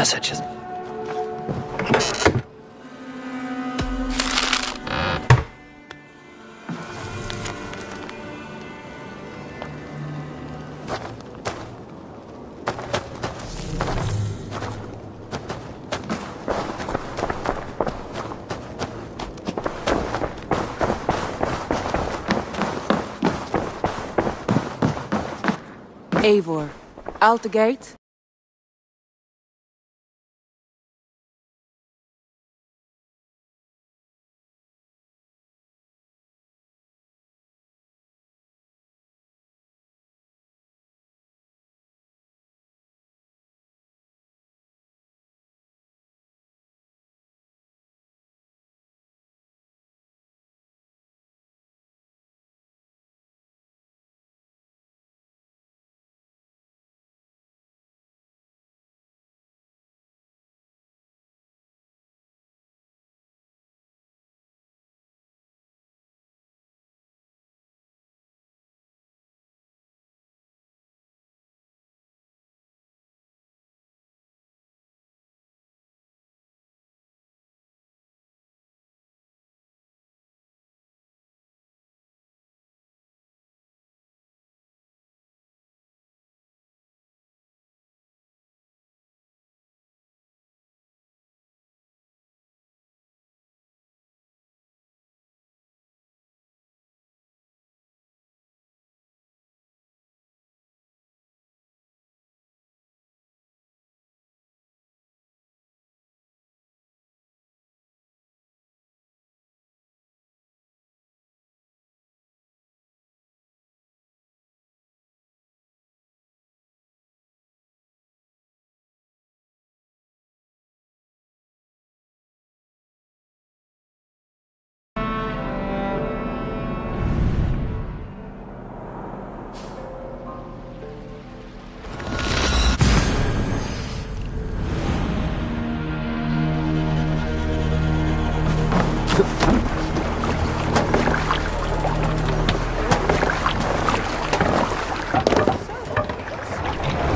messages. Eivor, out the gate?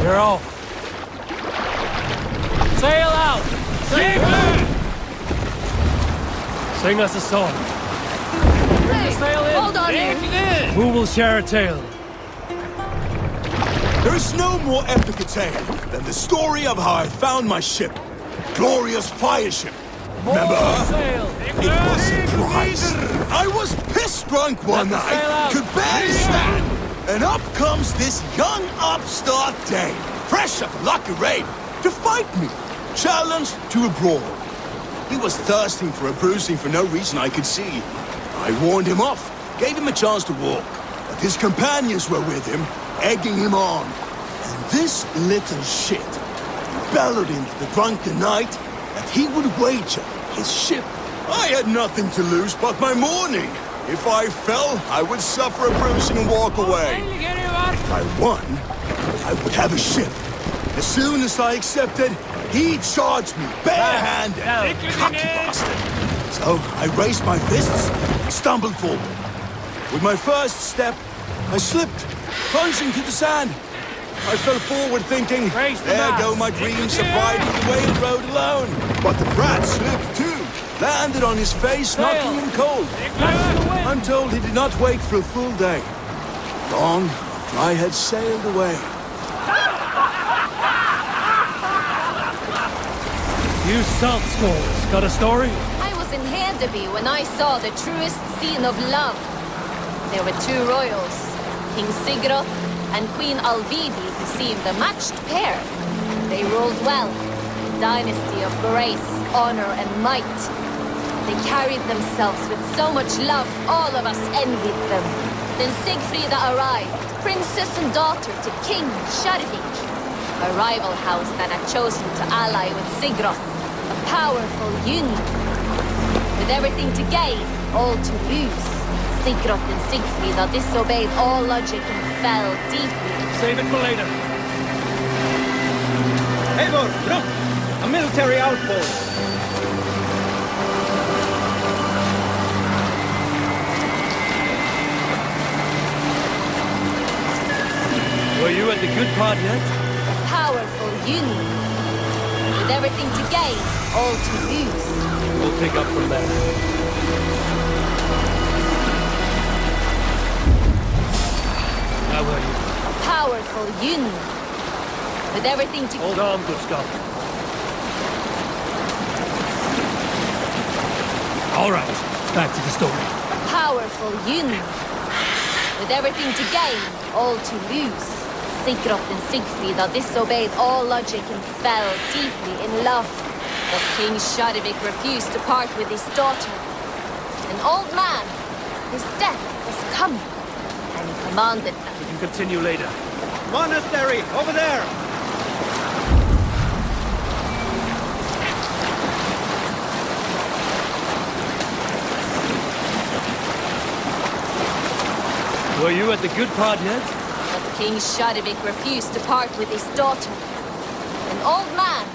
You're off. Sail out! Sing us a song. Hey, sail in. hold on here. Who will share a tale? There is no more epic a tale than the story of how I found my ship. Glorious fire ship. Remember her? Sail. It was a surprise. I was pissed drunk one night, could barely stand. And up comes this young upstart Dane, fresh off a lucky raid, to fight me, challenged to a brawl. He was thirsting for a bruising for no reason I could see. I warned him off, gave him a chance to walk, but his companions were with him, egging him on. And this little shit bellowed into the drunken night that he would wager his ship. I had nothing to lose but my mourning. If I fell, I would suffer a bruising and walk away. If I won, I would have a ship. As soon as I accepted, he charged me barehanded. Cocky bastard. So I raised my fists and stumbled forward. With my first step, I slipped, plunging to the sand. I fell forward thinking, there go my dreams of riding the whale road alone. But the brat slipped too. Landed on his face, knocking him cold. I'm told he did not wake for a full day. Long after I had sailed away. You salt skulls, got a story? I was in Hedeby when I saw the truest scene of love. There were two royals, King Sigurd and Queen Alvidi, who seemed a matched pair. They ruled well, a dynasty of grace, honor, and might. They carried themselves with so much love, all of us envied them. Then Sigfrida arrived, princess and daughter to King Sharvik, a rival house that had chosen to ally with Sigurd, a powerful union. With everything to gain, all to lose, Sigurd and Sigfrida disobeyed all logic and fell deeply. Save it for later. Eivor, look! A military outpost! Were you at the good part yet? A powerful union. With everything to gain, all to lose. We'll pick up from there. How are you? A powerful Yun. With everything to... Hold on, good scholar. All right, back to the story. A powerful Yun. With everything to gain, all to lose. Sigurd and Sigfrida disobeyed all logic and fell deeply in love. But King Sharvik refused to part with his daughter. An old man, his death was coming, and he commanded them. We can continue later. Monastery, over there! Were you at the good part yet? But King Sharvik refused to part with his daughter. An old man,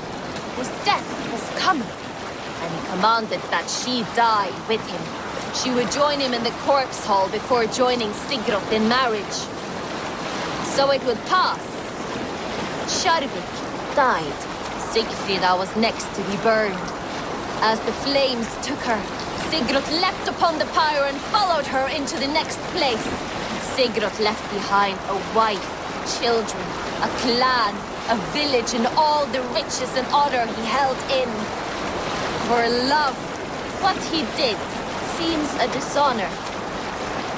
whose death was coming, and he commanded that she die with him. She would join him in the corpse hall before joining Sigurd in marriage. So it would pass. Sharvik died. Sigfrida was next to be burned. As the flames took her, Sigurd leapt upon the pyre and followed her into the next place. Sigurd left behind a wife, children, a clan, a village, and all the riches and honor he held in. For love, what he did seems a dishonor.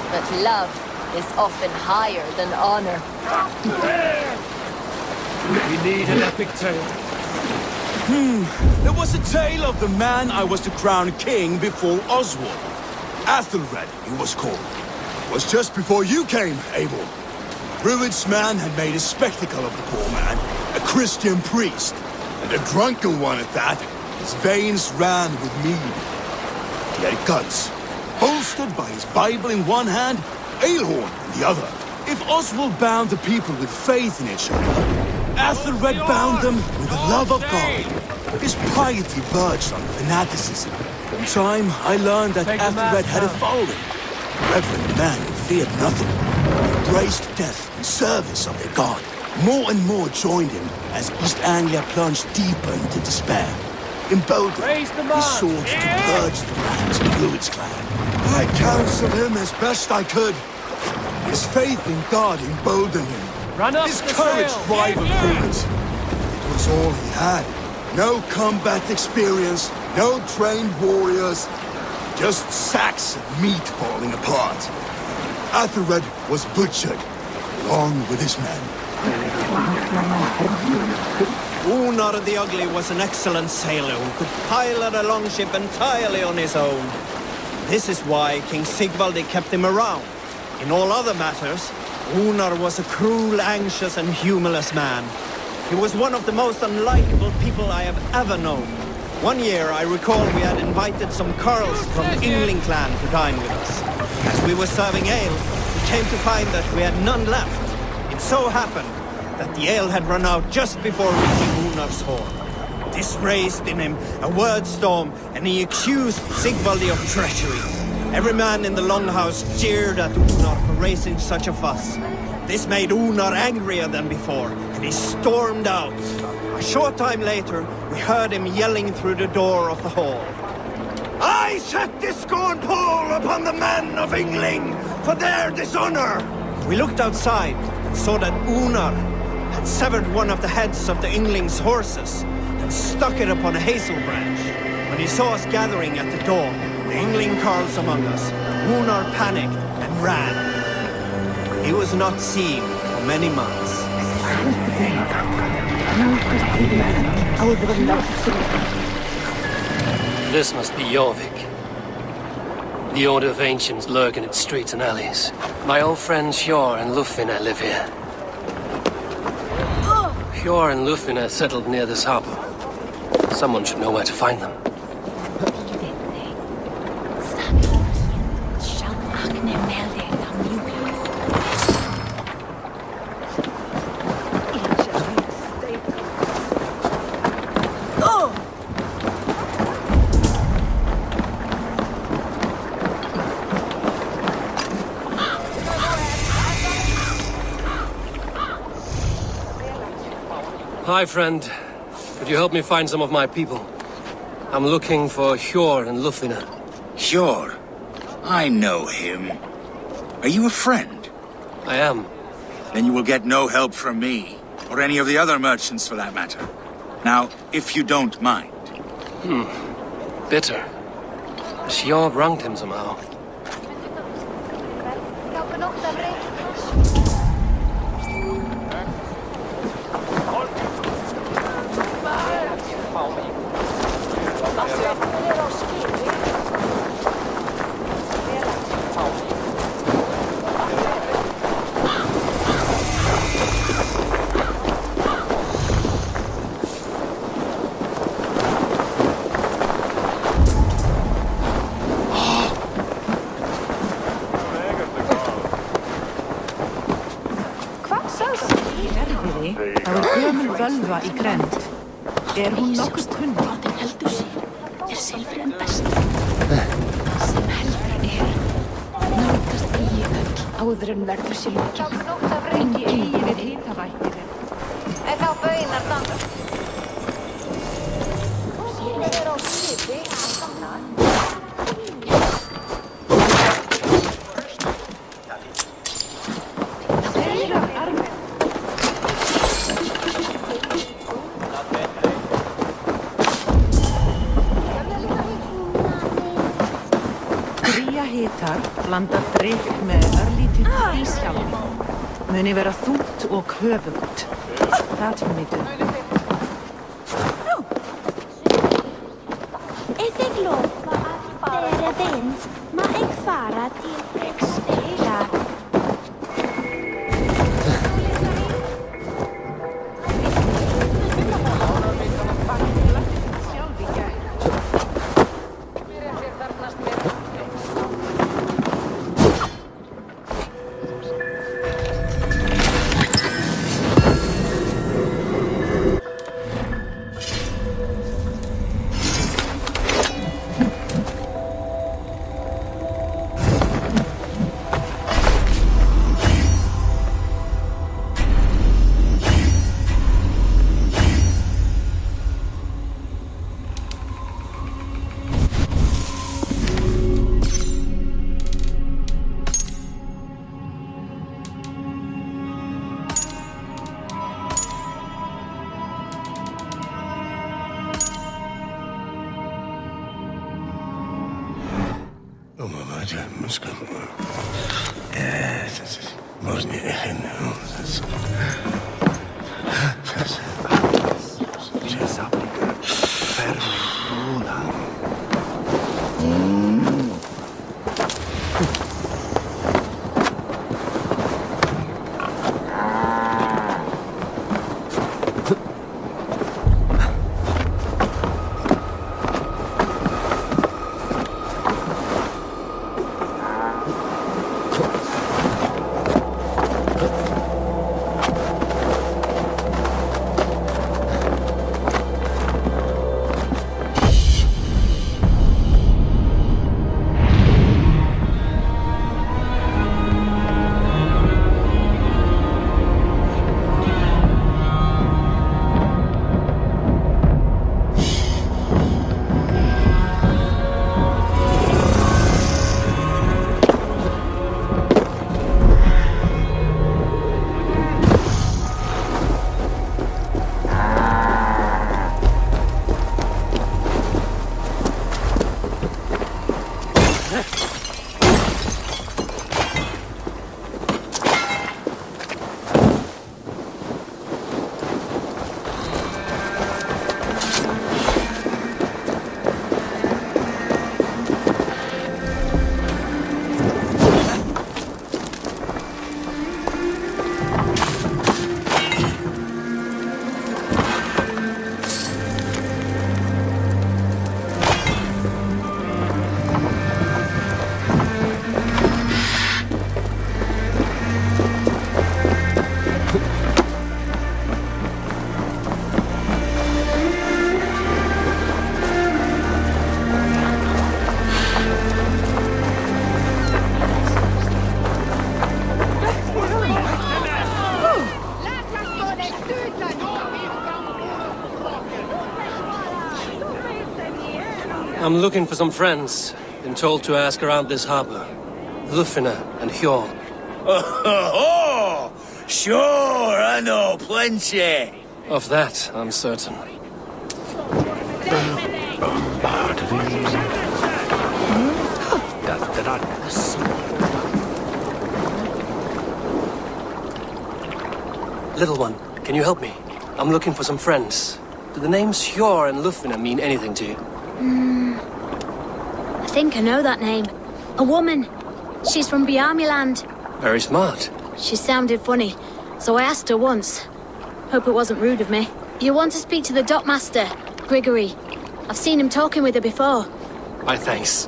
But love is often higher than honor. We need an epic tale. There was a tale of the man I was to crown king before Oswald. Athelred, he was called. It was just before you came, Eivor. Rued's man had made a spectacle of the poor man, a Christian priest, and a drunken one at that. His veins ran with mead. He had guts, bolstered by his Bible in one hand, Aelhorn in the other. If Oswald bound the people with faith in each other, Athelred bound them with the love of God. His piety verged on fanaticism. In time, I learned that Athelred had a following. Reverend man who feared nothing, embraced death in service of their God. More and more joined him as East Anglia plunged deeper into despair. Emboldened, he sought to purge the lands of Rued's clan. I counseled him as best I could. His faith in God emboldened him. His courage rivaled Rued's. It was all he had. No combat experience, no trained warriors, just sacks of meat falling apart. Athelred was butchered, along with his men. Unar the Ugly was an excellent sailor who could pilot a longship entirely on his own. This is why King Sigvaldi kept him around. In all other matters, Unar was a cruel, anxious and humorless man. He was one of the most unlikable people I have ever known. One year, I recall we had invited some Carls from the Yngling clan to dine with us. As we were serving ale, we came to find that we had none left. It so happened that the ale had run out just before reaching Unar's hall. This raised in him a word storm, and he accused Sigvaldi of treachery. Every man in the longhouse jeered at Unar for raising such a fuss. This made Unar angrier than before, and he stormed out. A short time later, we heard him yelling through the door of the hall. I set this scorn pall upon the men of Yngling for their dishonor! We looked outside and saw that Unar had severed one of the heads of the Yngling's horses and stuck it upon a hazel branch. When he saw us gathering at the door, the Yngling Carls among us, Unar panicked and ran. He was not seen for many months. This must be Jorvik. The Order of Ancients lurk in its streets and alleys. My old friends Hjor and Lufina live here. Hjor and Lufina settled near this harbor. Someone should know where to find them. Hi, friend. Could you help me find some of my people? I'm looking for Hjor and Lufina. Sure. I know him. Are you a friend? I am. Then you will get no help from me, or any of the other merchants for that matter. Now, if you don't mind. Bitter. Hjor wronged him somehow. Völva í grænt. Hún nokkurt hund? Odin heldur sig. Silfrið best. Sem heldur nálgast eigi öll áður en verður sér lokið. Enginn við hitavættir. Þá baunar dangar. Blanda drykk með örlítið ísjálfi. Muni vera þungt og höfugt. Það mitur. Ef ég lofa að vera vinn, má ég fara til Drengr. I'm looking for some friends. Been told to ask around this harbor. Lufina and Hjorn. Oh, sure, I know plenty. Of that, I'm certain. Little one, can you help me? I'm looking for some friends. Do the names Hjor and Lufina mean anything to you? I think I know that name. A woman. She's from Bjarmeland. Very smart. She sounded funny, so I asked her once. Hope it wasn't rude of me. You want to speak to the dockmaster, Grigory. I've seen him talking with her before. My thanks.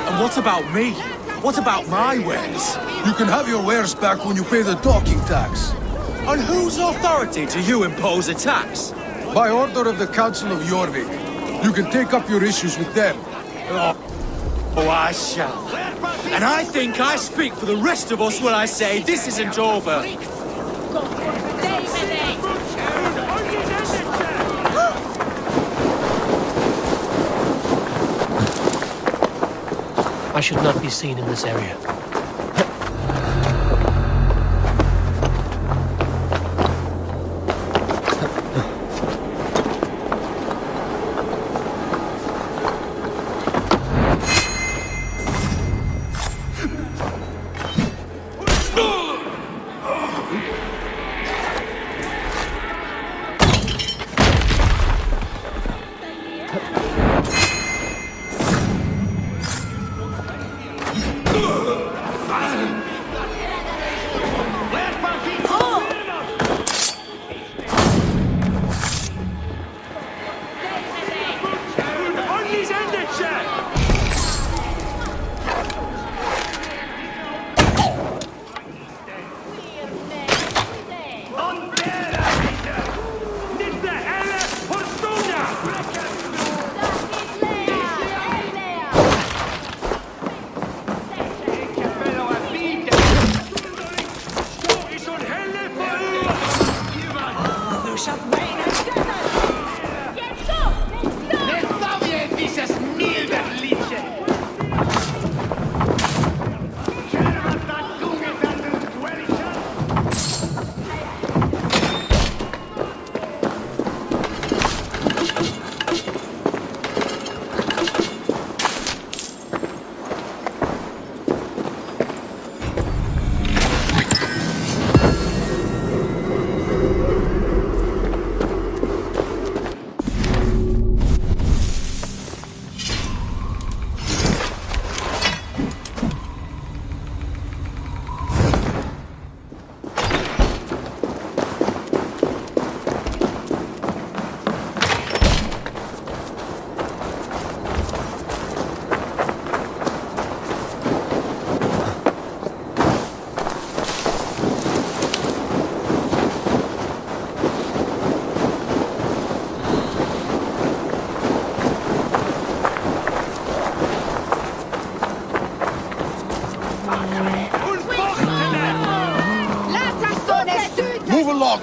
And what about me? What about my wares? You can have your wares back when you pay the docking tax. On whose authority do you impose a tax? By order of the Council of Jorvik. You can take up your issues with them. Oh, I shall. And I think I speak for the rest of us when I say this isn't over. I should not be seen in this area.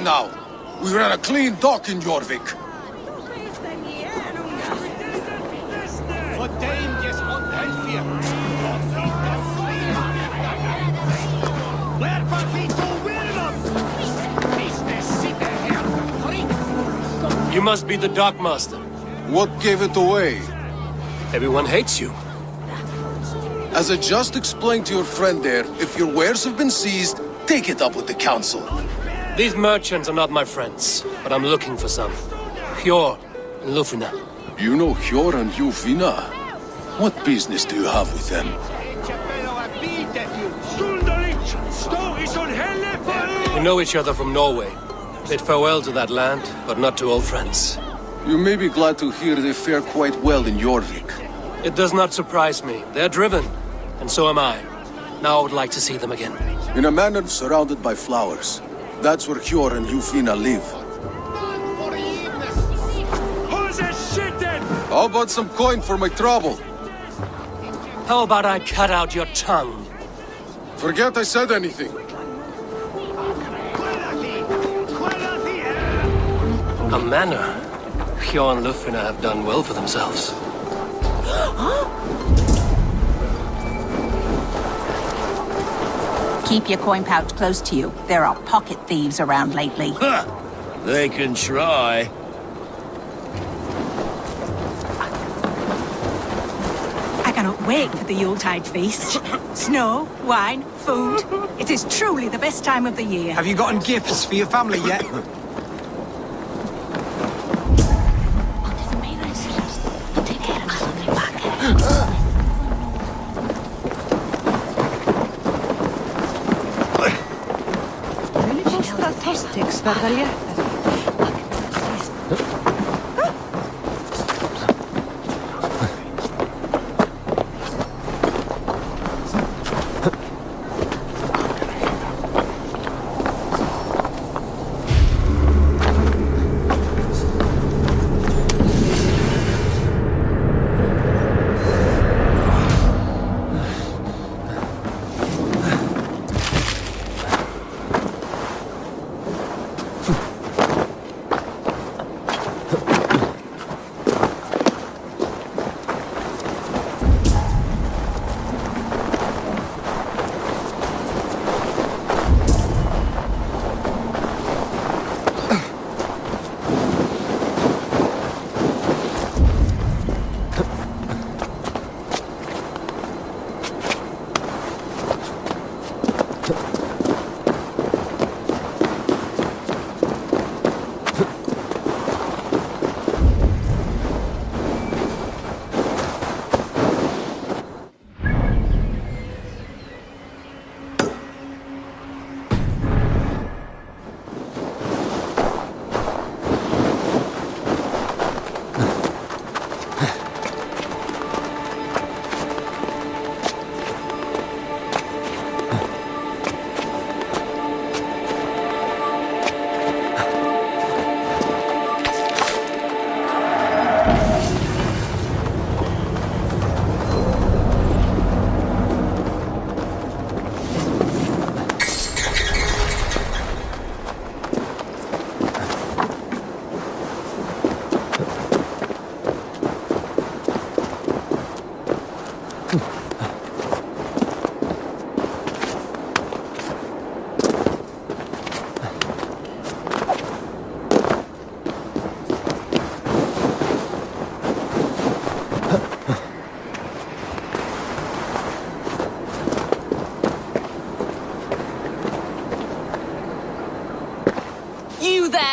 Now, we ran a clean dock in Jorvik. You must be the dockmaster. What gave it away? Everyone hates you. As I just explained to your friend there, if your wares have been seized, take it up with the council. These merchants are not my friends, but I'm looking for some. Hjor and Lufina. You know Hjor and Lufina? What business do you have with them? We know each other from Norway. Bid farewell to that land, but not to old friends. You may be glad to hear they fare quite well in Jorvik. It does not surprise me. They're driven, and so am I. Now I would like to see them again. In a manor surrounded by flowers. That's where Hjor and Lufina live. How about some coin for my trouble? How about I cut out your tongue? Forget I said anything. A manor. Hjor and Lufrina have done well for themselves. Keep your coin pouch close to you. There are pocket thieves around lately. Huh. They can try. I cannot wait for the Yuletide feast. Snow, wine, food. It is truly the best time of the year. Have you gotten gifts for your family yet?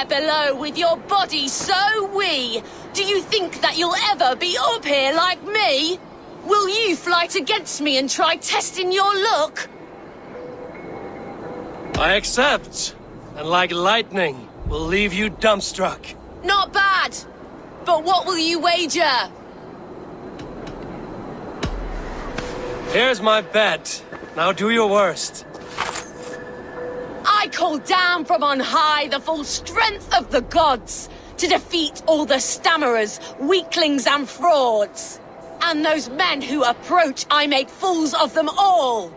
Below with your body so wee. Do you think that you'll ever be up here like me? Will you flight against me and try testing your luck? I accept. And like lightning, will leave you dumbstruck. Not bad. But what will you wager? Here's my bet. Now do your worst. I call down from on high the full strength of the gods to defeat all the stammerers, weaklings and frauds. And those men who approach, I make fools of them all.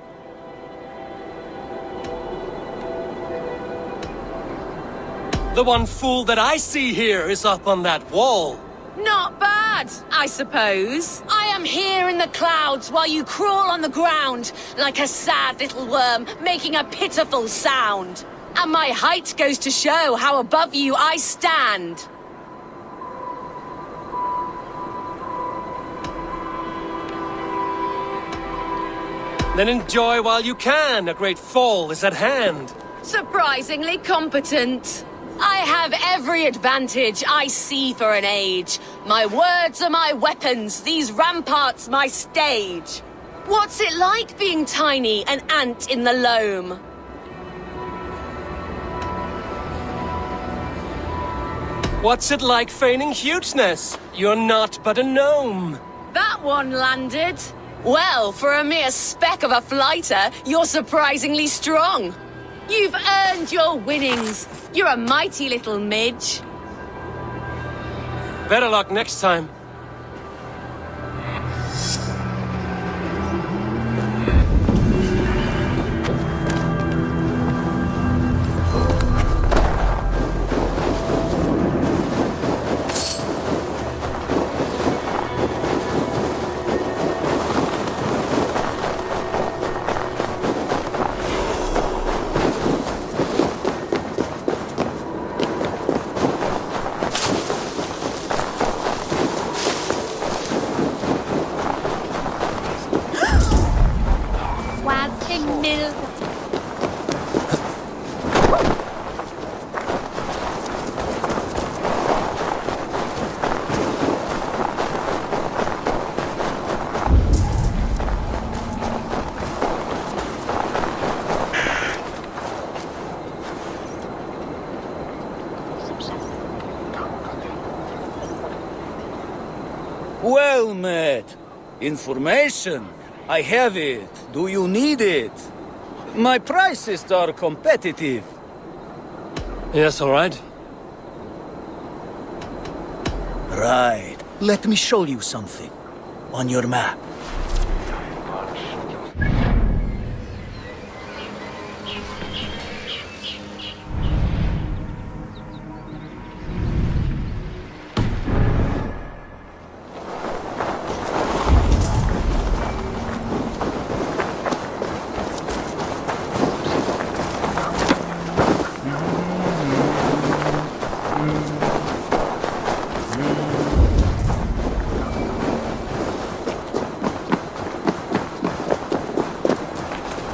The one fool that I see here is up on that wall. Not bad, I suppose. I am here in the clouds while you crawl on the ground like a sad little worm making a pitiful sound. And my height goes to show how above you I stand. Then enjoy while you can. A great fall is at hand. Surprisingly competent. I have every advantage I see for an age. My words are my weapons, these ramparts my stage. What's it like being tiny, an ant in the loam? What's it like feigning hugeness? You're not but a gnome. That one landed. Well, for a mere speck of a flighter, you're surprisingly strong. You've earned your winnings. You're a mighty little midge. Better luck next time. Well met. Information. I have it. Do you need it? My prices are competitive. Yes, all right. Right. Let me show you something. On your map.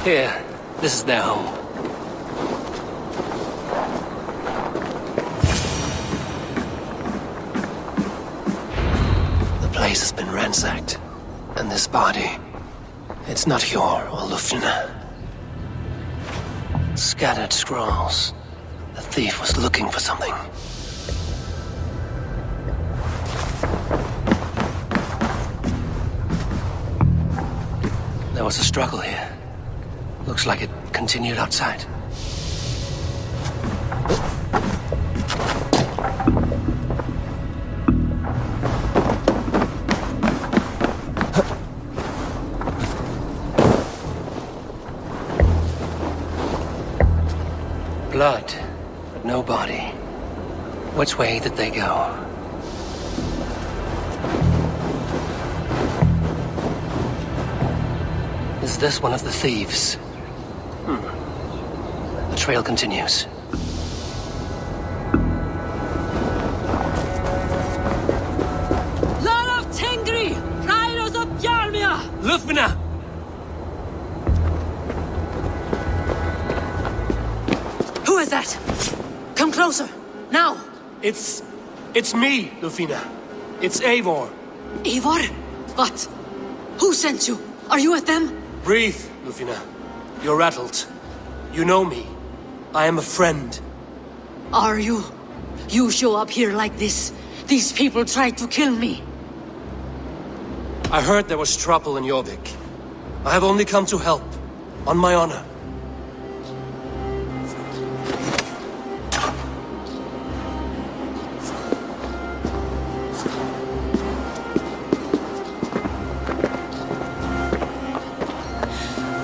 Here, this is their home. The place has been ransacked, and this body, it's not Hjor or Lufina. Scattered scrolls. The thief was looking for something. There was a struggle here. Looks like it continued outside. Blood, but no body. Which way did they go? Is this one of the thieves? The trail continues. Lord of Tengri! Riders of Yarmia! Lufina! Who is that? Come closer, now! It's me, Lufina. It's Eivor. Eivor? What? Who sent you? Are you with them? Breathe, Lufina. You're rattled. You know me. I am a friend. Are you? You show up here like this. These people tried to kill me. I heard there was trouble in Jorvik. I have only come to help. On my honor.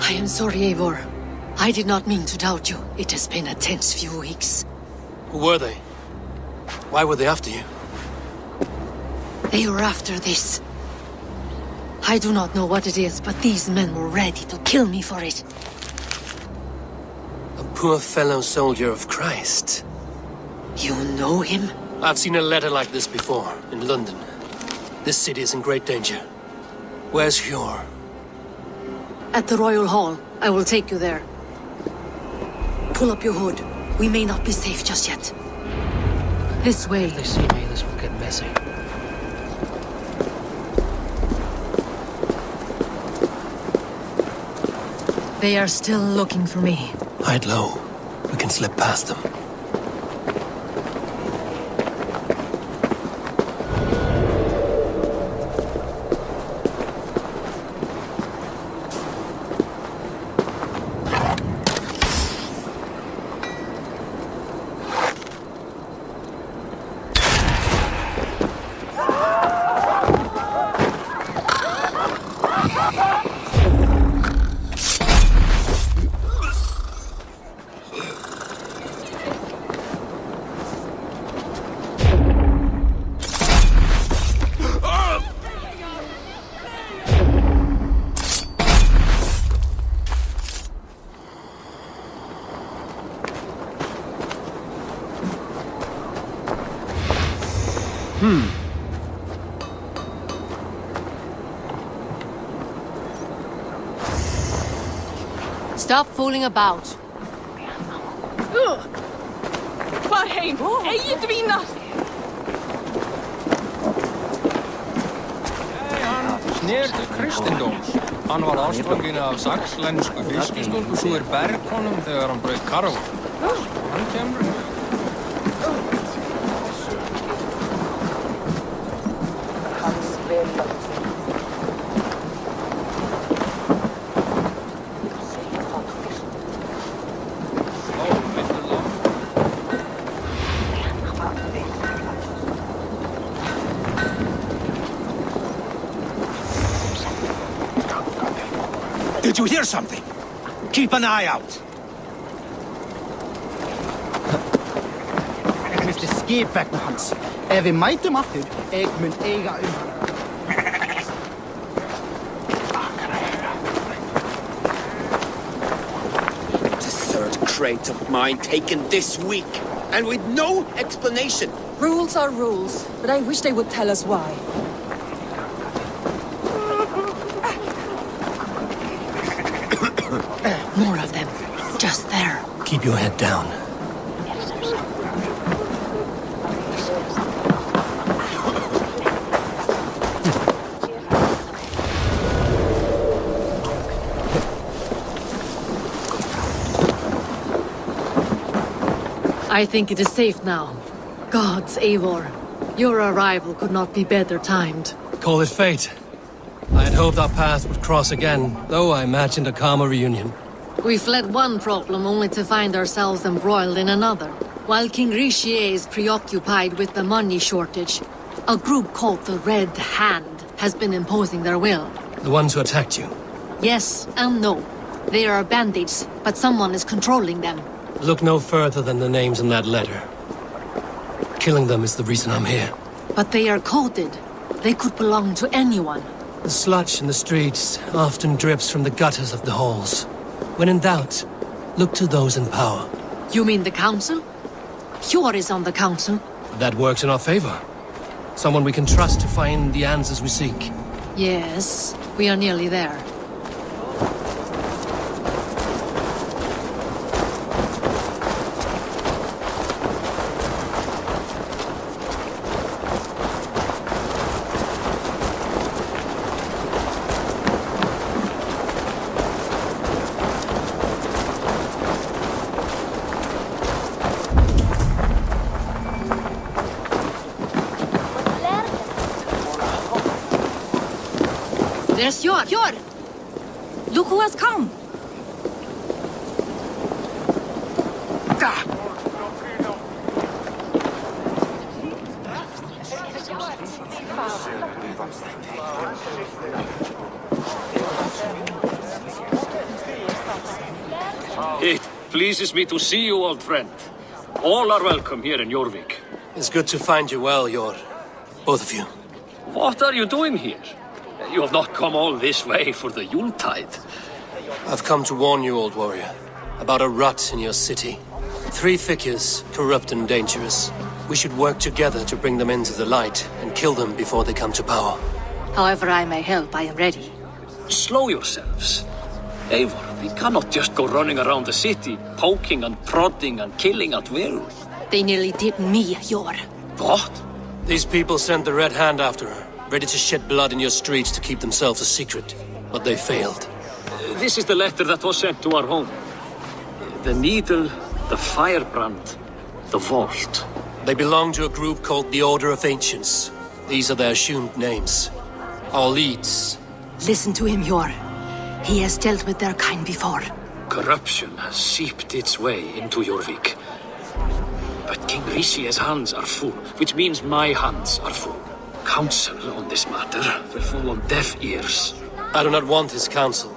I am sorry, Eivor. I did not mean to doubt you. It has been a tense few weeks. Who were they? Why were they after you? They were after this. I do not know what it is, but these men were ready to kill me for it. A poor fellow soldier of Christ. You know him? I've seen a letter like this before, in London. This city is in great danger. Where's Hjor? At the Royal Hall. I will take you there. Pull up your hood. We may not be safe just yet. This way. If they see me, this will get messy. They are still looking for me. Hide low. We can slip past them. Stop fooling about. Far heim! Eigi dvína! Hann snér til kristindóms. Hann var ástfanginn af saxlensku fiskistúlku svo berg honum þegar hann braut karfa. Hann kemur. Han spelar Did you hear something? Keep an eye out. Hvis det skibverkene hans vi meg dem aftur, mun eiga The third crate of mine taken this week, and with no explanation. Rules are rules, but I wish they would tell us why. More of them. Just there. Keep your head down. I think it is safe now. Gods, Eivor. Your arrival could not be better timed. Call it fate. I had hoped our paths would cross again, though I imagined a calmer reunion. We fled one problem only to find ourselves embroiled in another. While King Richier is preoccupied with the money shortage, a group called the Red Hand has been imposing their will. The ones who attacked you? Yes and no. They are bandits, but someone is controlling them. Look no further than the names in that letter. Killing them is the reason I'm here. But they are coded. They could belong to anyone. The sludge in the streets often drips from the gutters of the halls. When in doubt, look to those in power. You mean the council? Hjor is on the council. That works in our favor. Someone we can trust to find the answers we seek. Yes, we are nearly there. There's Hjor! Look who has come! It pleases me to see you, old friend. All are welcome here in Jorvik. It's good to find you well, Hjor. Both of you. What are you doing here? You have not come all this way for the Yuletide. I've come to warn you, old warrior, about a rot in your city. 3 figures, corrupt and dangerous. We should work together to bring them into the light and kill them before they come to power. However I may help, I am ready. Slow yourselves. Eivor, we cannot just go running around the city, poking and prodding and killing at will. They nearly did me, Hjor. What? These people sent the Red Hand after her, ready to shed blood in your streets to keep themselves a secret. But they failed. This is the letter that was sent to our home. The needle, the firebrand, the vault. They belong to a group called the Order of Ancients. These are their assumed names. Our leads. Listen to him, Hjor. He has dealt with their kind before. Corruption has seeped its way into Jorvik. But King Richier's hands are full, which means my hands are full. Counsel on this matter will fall on deaf ears. I do not want his counsel.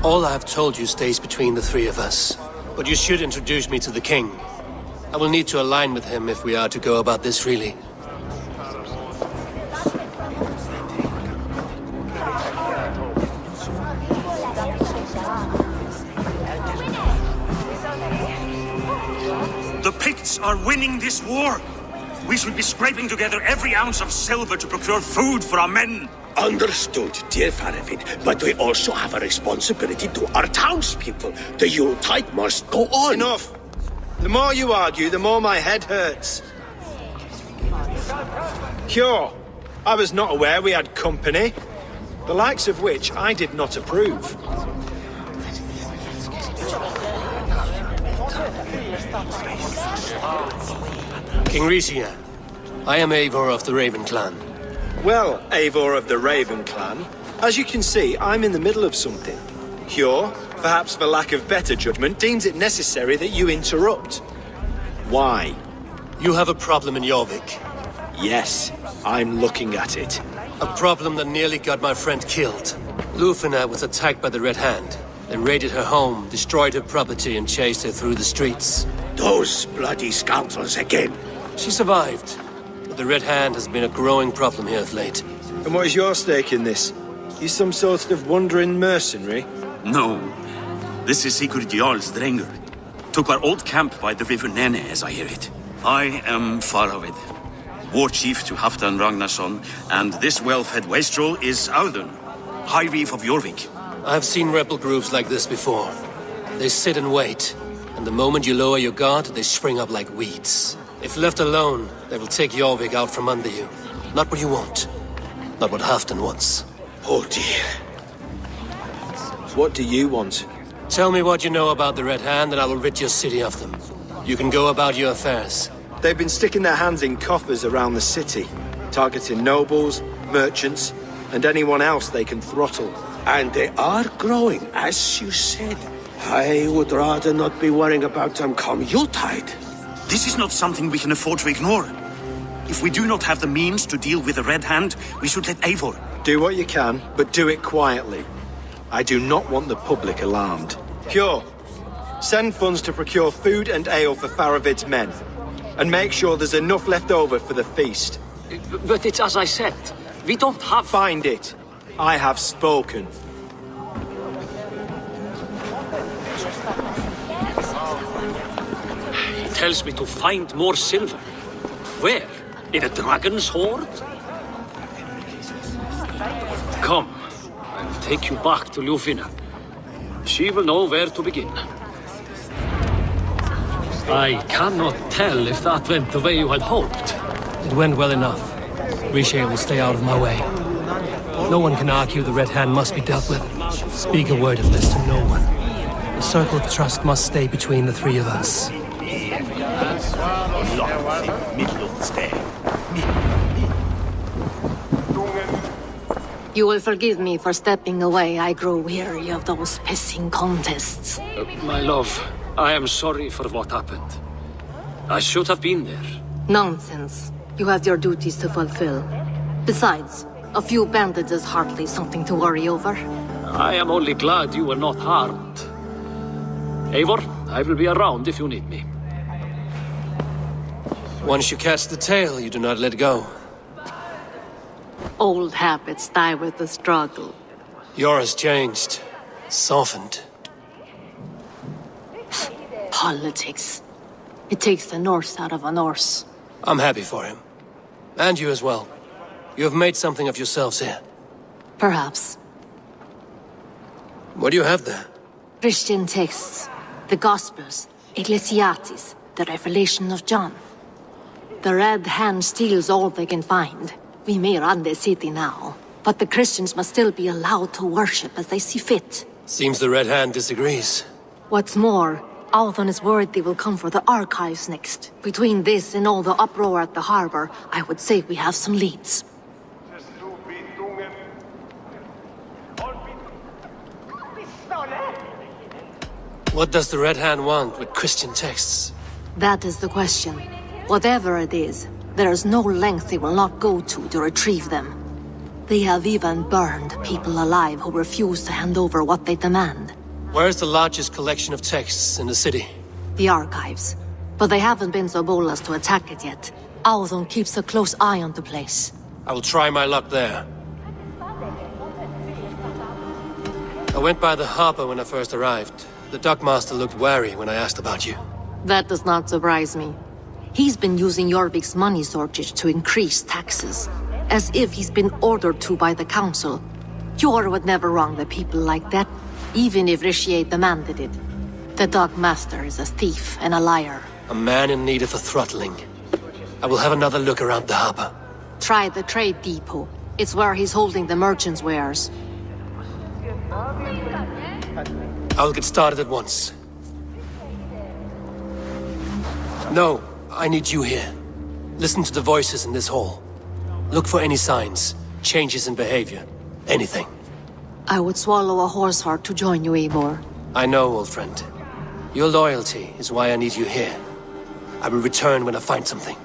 All I have told you stays between the 3 of us. But you should introduce me to the king. I will need to align with him if we are to go about this freely. The Picts are winning this war. We should be scraping together every ounce of silver to procure food for our men. Understood, dear Faravid, but we also have a responsibility to our townspeople. The Yuletide must go on. Enough! The more you argue, the more my head hurts. Hjor, I was not aware we had company, the likes of which I did not approve. King Richier, I am Eivor of the Raven Clan. Well, Eivor of the Raven Clan, as you can see, I'm in the middle of something. Hjor, perhaps for lack of better judgment, deems it necessary that you interrupt. Why? You have a problem in Jorvik. Yes, I'm looking at it. A problem that nearly got my friend killed. Lufina was attacked by the Red Hand. They raided her home, destroyed her property, and chased her through the streets. Those bloody scoundrels again. She survived, but the Red Hand has been a growing problem here of late. And what is your stake in this? You some sort of wandering mercenary? No. This is Sigurd Jarl's Drengr. Took our old camp by the river Nene, as I hear it. I am Faraved, war chief to Halfdan Ragnarsson, and this well-fed wastrel is Odin, High Reef of Jorvik. I've seen rebel groups like this before. They sit and wait, and the moment you lower your guard, they spring up like weeds. If left alone, they will take Jorvik out from under you. Not what you want. Not what Halfdan wants. Oh dear. What do you want? Tell me what you know about the Red Hand, and I will rid your city of them. You can go about your affairs. They've been sticking their hands in coffers around the city, targeting nobles, merchants, and anyone else they can throttle. And they are growing, as you said. I would rather not be worrying about them come Yuletide. This is not something we can afford to ignore. If we do not have the means to deal with the Red Hand, we should let Eivor. Do what you can, but do it quietly. I do not want the public alarmed. Pure, send funds to procure food and ale for Faravid's men. And make sure there's enough left over for the feast. But it's as I said. We don't have... Find it. I have spoken. He tells me to find more silver. Where? In a dragon's hoard? Come. I'll take you back to Lufina. She will know where to begin. I cannot tell if that went the way you had hoped. It went well enough. Riche will stay out of my way. No one can argue the Red Hand must be dealt with. Speak a word of this to no one. The circle of trust must stay between the three of us. You will forgive me for stepping away. I grow weary of those pissing contests. My love, I am sorry for what happened. I should have been there. Nonsense. You have your duties to fulfill. Besides, a few bandits is hardly something to worry over. I am only glad you were not harmed. Eivor, I will be around if you need me. Once you catch the tail, you do not let go. Old habits die with the struggle. Yours changed. Softened. Politics. It takes the Norse out of a Norse. I'm happy for him. And you as well. You have made something of yourselves here. Perhaps. What do you have there? Christian texts. The Gospels. Ecclesiastes. The Revelation of John. The Red Hand steals all they can find. We may run the city now, but the Christians must still be allowed to worship as they see fit. Seems the Red Hand disagrees. What's more, Odin is worried they will come for the archives next. Between this and all the uproar at the harbor, I would say we have some leads. What does the Red Hand want with Christian texts? That is the question. Whatever it is, there is no length they will not go to retrieve them. They have even burned people alive who refuse to hand over what they demand. Where is the largest collection of texts in the city? The archives. But they haven't been so bold as to attack it yet. Odin keeps a close eye on the place. I will try my luck there. I went by the harbor when I first arrived. The dockmaster looked wary when I asked about you. That does not surprise me. He's been using Jorvik's money shortage to increase taxes. As if he's been ordered to by the council. Jor would never wrong the people like that, even if Riche demanded it. The dockmaster is a thief and a liar. A man in need of a throttling. I will have another look around the harbor. Try the trade depot. It's where he's holding the merchants' wares. I will get started at once. No, I need you here. Listen to the voices in this hall. Look for any signs, changes in behavior, anything. I would swallow a horse heart to join you, Eivor. I know, old friend. Your loyalty is why I need you here. I will return when I find something.